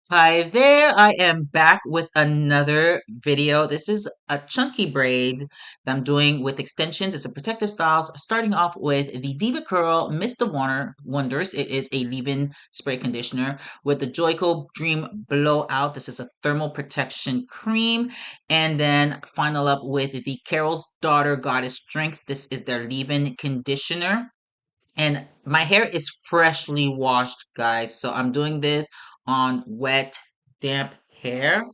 Hi there, I am back with another video. This is a chunky braids that I'm doing with extensions. It's a protective styles, starting off with the Diva Curl Mr. Wonders. It is a leave-in spray conditioner with the Joico Dream Blowout. This is a thermal protection cream. And then final up with the Carol's Daughter Goddess Strength. This is their leave-in conditioner. And my hair is freshly washed, guys. So I'm doing this on wet, damp hair.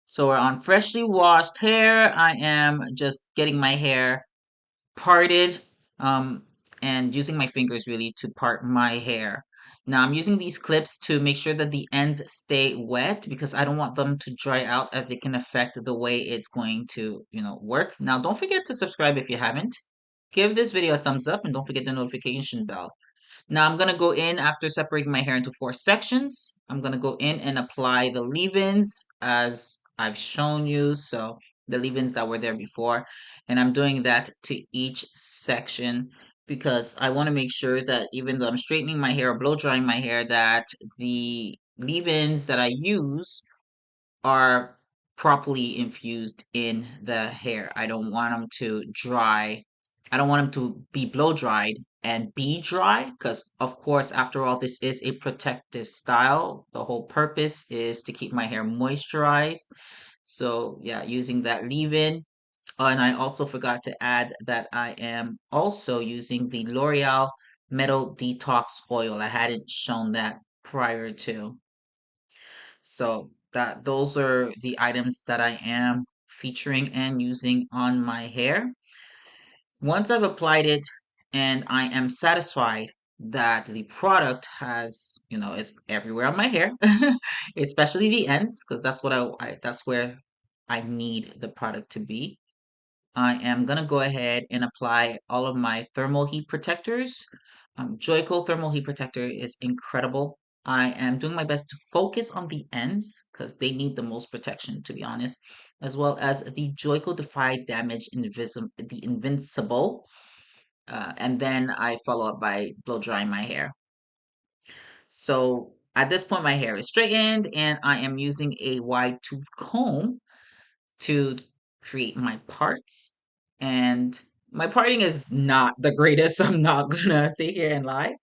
So we're on freshly washed hair. I am just getting my hair parted um, and using my fingers really to part my hair. Now I'm using these clips to make sure that the ends stay wet because I don't want them to dry out as it can affect the way it's going to, work. Now don't forget to subscribe if you haven't. Give this video a thumbs up and don't forget the notification bell. Now I'm going to go in after separating my hair into 4 sections. I'm going to go in and apply the leave-ins as I've shown you. So the leave-ins that were there before. And I'm doing that to each section because I want to make sure that even though I'm straightening my hair or blow drying my hair, that the leave-ins that I use are properly infused in the hair. I don't want them to dry. I don't want them to be blow dried and be dry because, of course, after all, this is a protective style. The whole purpose is to keep my hair moisturized. So, yeah, using that leave-in. And I also forgot to add that I am also using the L'Oreal Metal Detox Oil. I hadn't shown that prior to. So that those are the items that I am featuring and using on my hair. Once I've applied it and I am satisfied that the product has, it's everywhere on my hair, especially the ends, because that's what that's where I need the product to be. I am going to go ahead and apply all of my thermal heat protectors. Joico thermal heat protector is incredible. I am doing my best to focus on the ends because they need the most protection, to be honest, as well as the Joico Defy Damage the Invincible. And then I follow up by blow drying my hair. So at this point, my hair is straightened and I am using a wide tooth comb to create my parts. And my parting is not the greatest. I'm not gonna sit here and lie.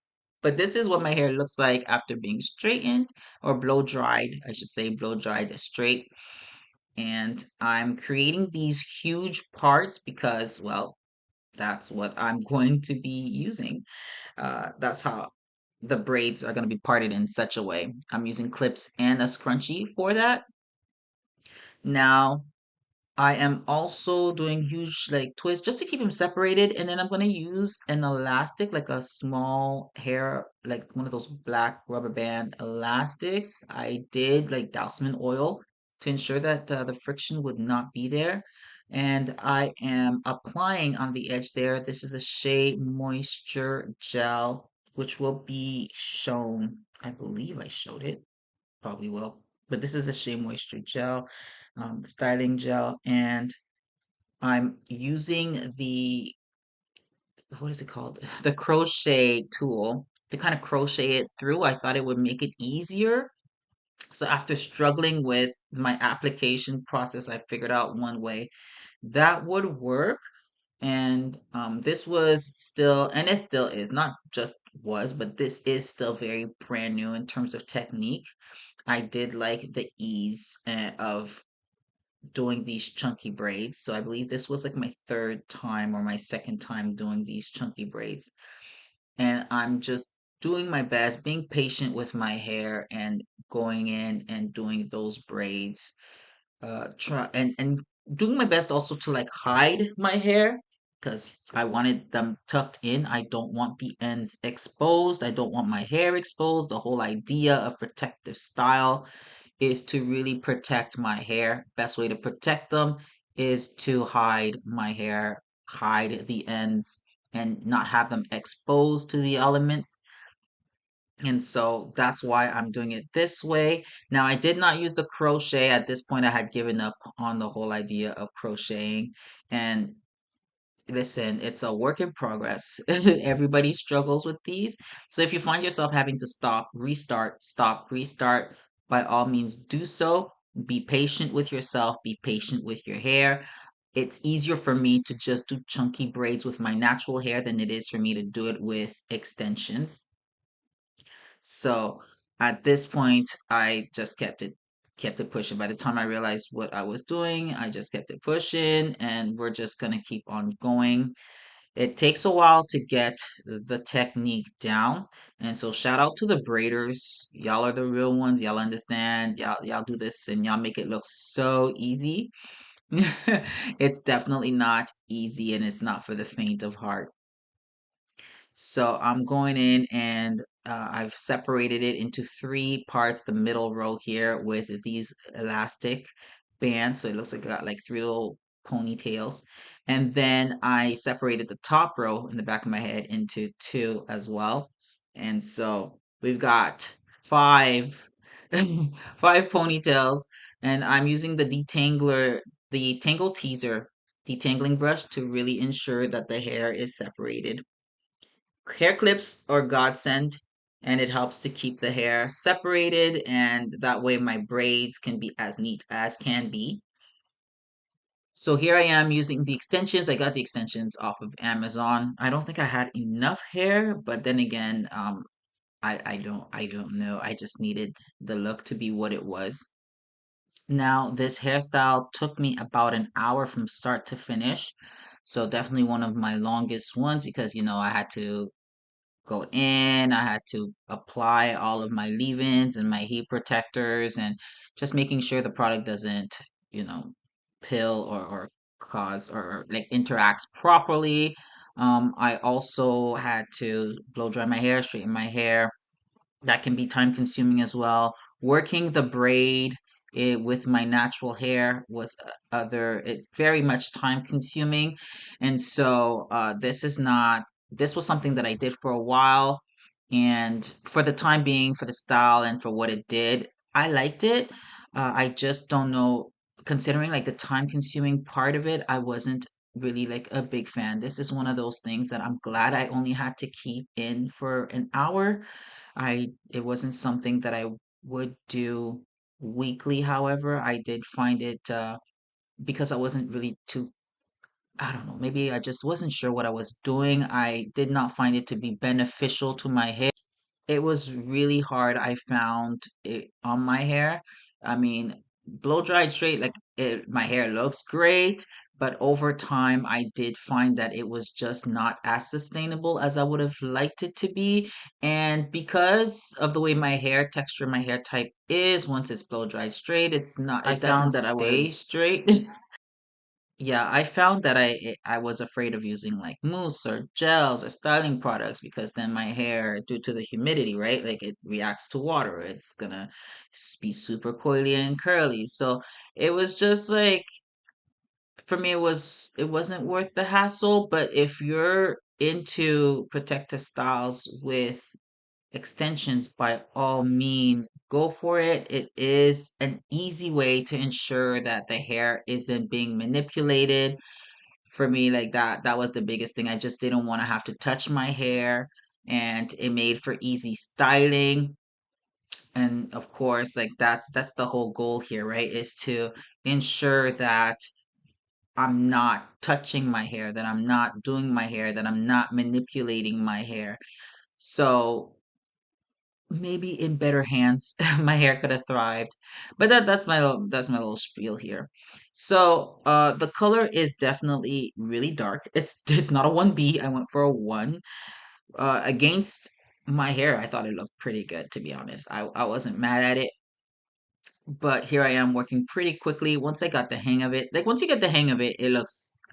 But this is what my hair looks like after being straightened or blow dried. I should say blow dried straight. And I'm creating these huge parts because, well, that's what I'm going to be using. That's how the braids are going to be parted in such a way. I'm using clips and a scrunchie for that. Now, I am also doing huge like twists just to keep them separated, and then I'm gonna use an elastic, like a small hair, like one of those black rubber band elastics. I did like dousman oil to ensure that the friction would not be there. And I am applying on the edge there. This is a Shea Moisture Gel, which will be shown. I believe I showed it. Probably will. But this is a Shea Moisture Gel, styling gel, and I'm using the, what is it called? The crochet tool to kind of crochet it through. I thought it would make it easier. So after struggling with my application process, I figured out one way that would work. And this was still, and it still is, not just was, but this is still very brand new in terms of technique. I did like the ease of doing these chunky braids. So I believe this was like my third time or my second time doing these chunky braids. And I'm just doing my best, being patient with my hair and going in and doing those braids. Try and doing my best also to like hide my hair because I wanted them tucked in. I don't want the ends exposed. I don't want my hair exposed. The whole idea of protective style is to really protect my hair. Best way to protect them is to hide my hair, hide the ends, and not have them exposed to the elements. And so that's why I'm doing it this way. Now, I did not use the crochet. At this point, I had given up on the whole idea of crocheting. And listen, it's a work in progress. Everybody struggles with these. So if you find yourself having to stop, restart, by all means do so. Be patient with yourself, be patient with your hair. It's easier for me to just do chunky braids with my natural hair than it is for me to do it with extensions. So at this point, I just kept it pushing. By the time I realized what I was doing, I just kept it pushing, and we're just gonna keep on going. It takes a while to get the technique down. And so shout out to the braiders. Y'all are the real ones. Y'all understand. Y'all do this and y'all make it look so easy. It's definitely not easy and it's not for the faint of heart. So I'm going in and I've separated it into three parts, the middle row here with these elastic bands. So it looks like I got like three little ponytails. And then I separated the top row in the back of my head into two as well. And so we've got five, five ponytails. And I'm using the detangler, the Tangle Teaser detangling brush to really ensure that the hair is separated. Hair clips are godsend, and it helps to keep the hair separated, and that way my braids can be as neat as can be. So here I am using the extensions. I got the extensions off of Amazon. I don't think I had enough hair, but then again, I don't know. I just needed the look to be what it was. Now, this hairstyle took me about an hour from start to finish. So definitely one of my longest ones because, I had to go in. I had to apply all of my leave-ins and my heat protectors and just making sure the product doesn't, you know, pill or cause or like interacts properly. I also had to blow dry my hair, straighten my hair, that can be time consuming as well. Working the braid with my natural hair was it very much time consuming. And so this was something that I did for a while. And for the time being, for the style and for what it did, I liked it. I just don't know, considering like the time consuming part of it, I wasn't really like a big fan. This is one of those things that I'm glad I only had to keep in for an hour. It wasn't something that I would do weekly. However, I did find it because I wasn't really too, I don't know, maybe I just wasn't sure what I was doing. I did not find it to be beneficial to my hair. It was really hard. I found it on my hair. I mean, blow dried straight, like my hair looks great, but over time, I did find that it was just not as sustainable as I would have liked it to be. And because of the way my hair texture, my hair type is, once it's blow dried straight, I it doesn't found that I stay was straight. Yeah, I found that I was afraid of using like mousse or gels or styling products because then my hair, due to the humidity, right? Like it reacts to water. It's gonna be super coily and curly. So it was just like for me it wasn't worth the hassle. But if you're into protective styles with extensions, by all means, go for it. It is an easy way to ensure that the hair isn't being manipulated. For me, like that was the biggest thing. I just didn't want to have to touch my hair, and it made for easy styling. And of course, like that's the whole goal here, right? Is to ensure that I'm not touching my hair, that I'm not doing my hair, that I'm not manipulating my hair. So maybe in better hands, my hair could have thrived. But that's my little spiel here. So the color is definitely really dark. It's not a 1B. I went for a 1. Against my hair, I thought it looked pretty good, to be honest. I wasn't mad at it, but here I am working pretty quickly. Once I got the hang of it, like once you get the hang of it,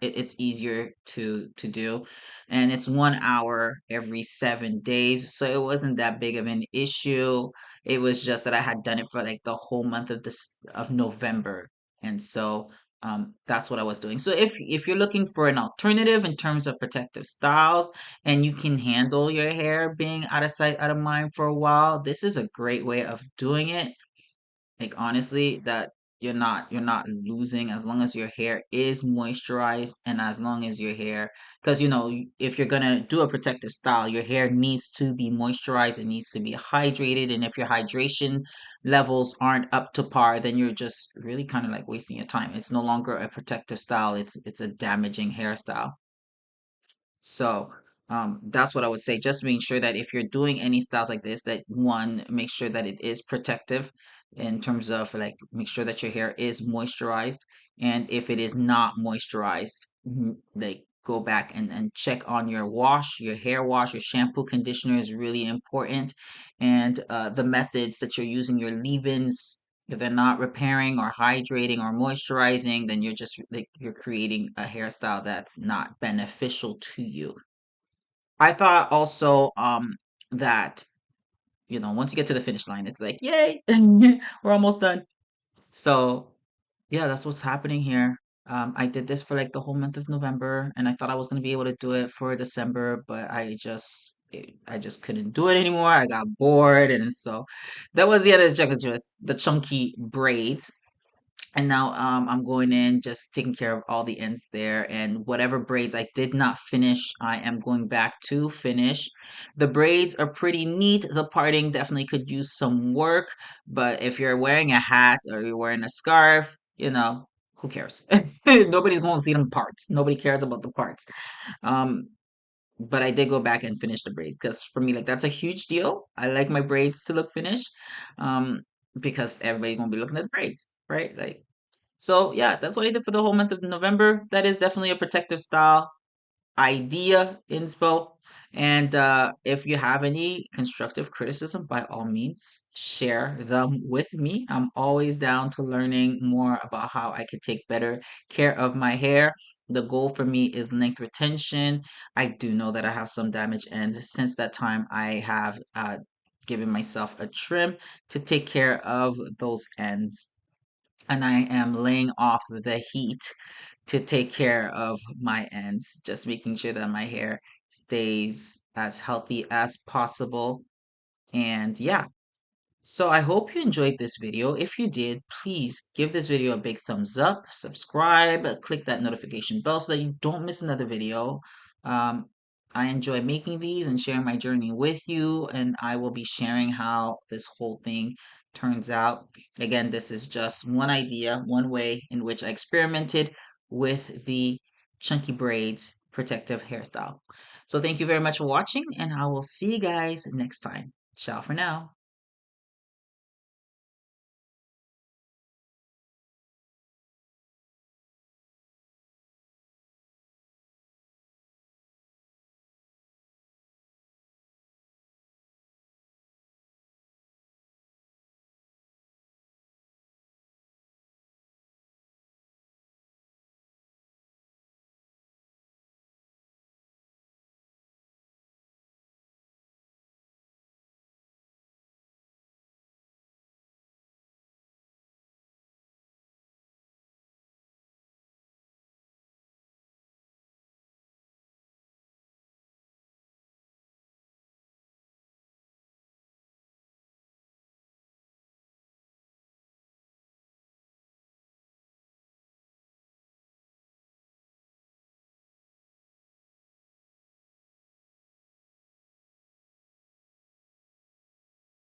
it's easier to do, and it's 1 hour every 7 days, so it wasn't that big of an issue. It was just that I had done it for like the whole month of November, and so that's what I was doing. So if you're looking for an alternative in terms of protective styles, and you can handle your hair being out of sight, out of mind for a while, this is a great way of doing it. Like honestly, that you're not losing as long as your hair is moisturized, and as long as your hair, because if you're gonna do a protective style, your hair needs to be moisturized, it needs to be hydrated, and if your hydration levels aren't up to par, then you're just really kind of like wasting your time. It's no longer a protective style, it's a damaging hairstyle. So that's what I would say. Just making sure that if you're doing any styles like this, that one, make sure that it is protective in terms of like make sure that your hair is moisturized. And if it is not moisturized, like go back and check on your wash, your hair wash, your shampoo, conditioner is really important. And the methods that you're using, your leave-ins, if they're not repairing or hydrating or moisturizing, then you're just like you're creating a hairstyle that's not beneficial to you. I thought also that once you get to the finish line, it's like, yay, we're almost done. So yeah, that's what's happening here. I did this for like the whole month of November, and I thought I was gonna be able to do it for December, but I just couldn't do it anymore. I got bored, and so that was the end of the checklist, just the chunky braids. And now I'm going in, just taking care of all the ends there, and whatever braids I did not finish, I am going back to finish. The braids are pretty neat. The parting definitely could use some work, but if you're wearing a hat or you're wearing a scarf, who cares? Nobody's going to see them parts. Nobody cares about the parts. Um, but I did go back and finish the braids because for me, like that's a huge deal. I like my braids to look finished, um, because everybody's gonna be looking at the braids, right? Like so yeah, that's what I did for the whole month of November. That is definitely a protective style idea inspo. And if you have any constructive criticism, by all means, share them with me. I'm always down to learning more about how I could take better care of my hair. The goal for me is length retention. I do know that I have some damaged ends. Since that time, I have given myself a trim to take care of those ends, and I am laying off the heat to take care of my ends, just making sure that my hair stays as healthy as possible. And yeah, so I hope you enjoyed this video. If you did, please give this video a big thumbs up, subscribe, click that notification bell so that you don't miss another video. Um, I enjoy making these and sharing my journey with you, and I will be sharing how this whole thing turns out. Again, this is just one idea, one way in which I experimented with the chunky braids protective hairstyle. So thank you very much for watching, and I will see you guys next time. Ciao for now.